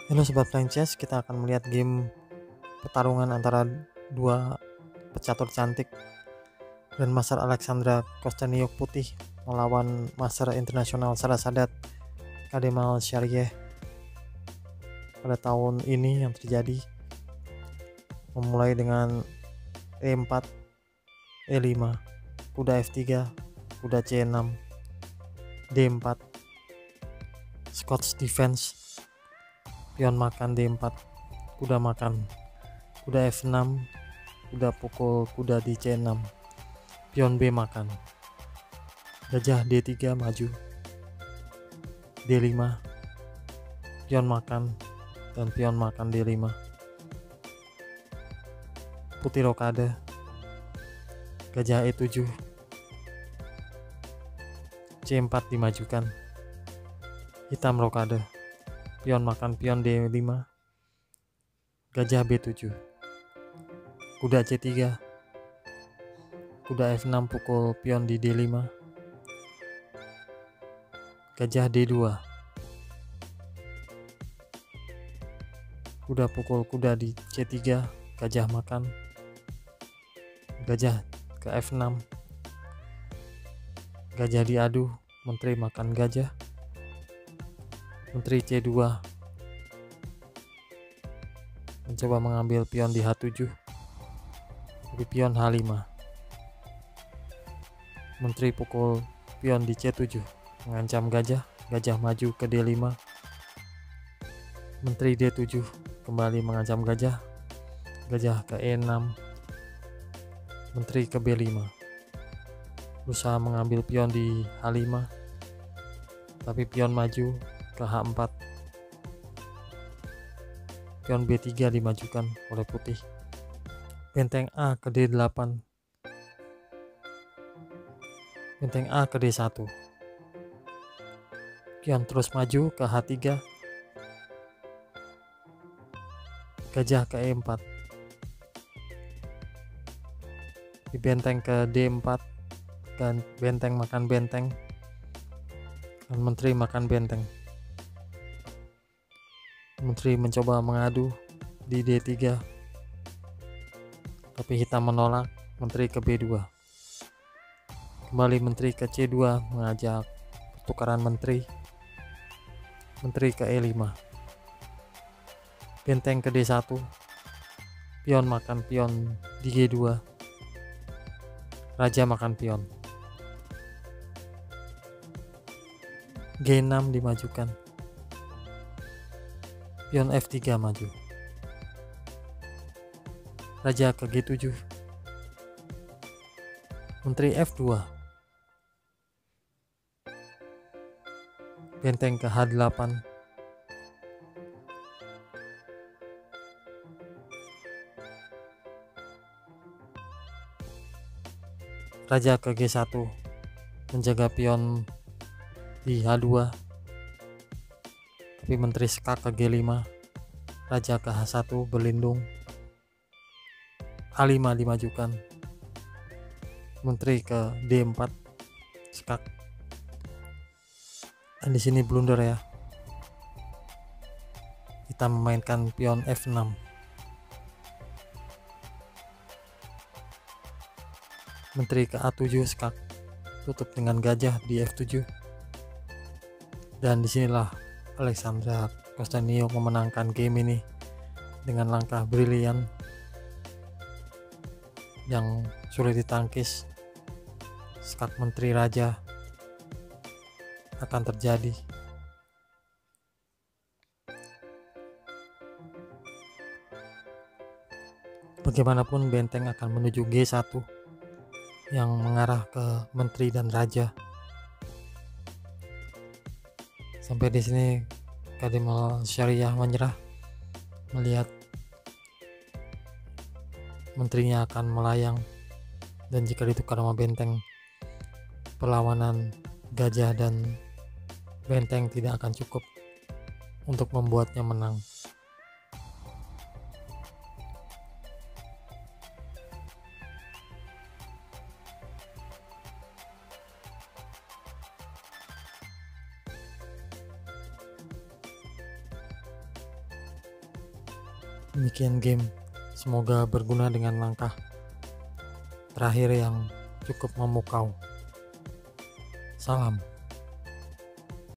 Halo Sobat Flying Chess, kita akan melihat game pertarungan antara dua pecatur cantik, Grandmaster Alexandra Kosteniuk Putih melawan Master Internasional Sarasadat Kademal Syarieh. Pada tahun ini yang terjadi memulai dengan E4, E5, kuda F3, kuda C6, D4, Scots Defense, pion makan D4, kuda makan, kuda F6, kuda pukul kuda di C6, pion B makan, gajah D3 maju, D5, pion makan, dan pion makan D5, putih rokade, gajah E7, C4 dimajukan, hitam rokade, pion makan pion D5, gajah B7, kuda C3, kuda F6 pukul pion di D5, gajah D2, kuda pukul kuda di C3, gajah makan, gajah ke F6, gajah diadu, menteri makan gajah, menteri C2 mencoba mengambil pion di H7, di pion H5, menteri pukul pion di C7 mengancam gajah, gajah maju ke D5, menteri D7 kembali mengancam gajah, gajah ke E6, menteri ke B5, berusaha mengambil pion di H5, tapi pion maju ke H4, pion B3 dimajukan oleh putih, benteng A ke D8, benteng A ke D1, pion terus maju ke H3, gajah ke E4, di benteng ke D4, dan benteng makan benteng, dan menteri makan benteng. Menteri mencoba mengadu di D3, tapi hitam menolak, menteri ke B2. Kembali menteri ke C2 mengajak pertukaran menteri, menteri ke E5, benteng ke D1, pion makan pion di G2, raja makan pion, G6 dimajukan, pion F3 maju, raja ke G7, menteri F2, benteng ke H8, raja ke G1 menjaga pion di H2, tapi menteri skak ke G5, raja ke H1 berlindung, H5 dimajukan, menteri ke D4 skak, dan di sini blunder ya, kita memainkan pion F6, menteri ke A7 skak, tutup dengan gajah di F7, dan disinilah Alexandra Kosteniuk memenangkan game ini dengan langkah brilian yang sulit ditangkis. Skak menteri raja akan terjadi. Bagaimanapun benteng akan menuju G1 yang mengarah ke menteri dan raja. Sampai di sini Kademal Syariah menyerah melihat menterinya akan melayang, dan jika ditukar sama benteng, perlawanan gajah dan benteng tidak akan cukup untuk membuatnya menang. Demikian game, semoga berguna dengan langkah terakhir yang cukup memukau. Salam.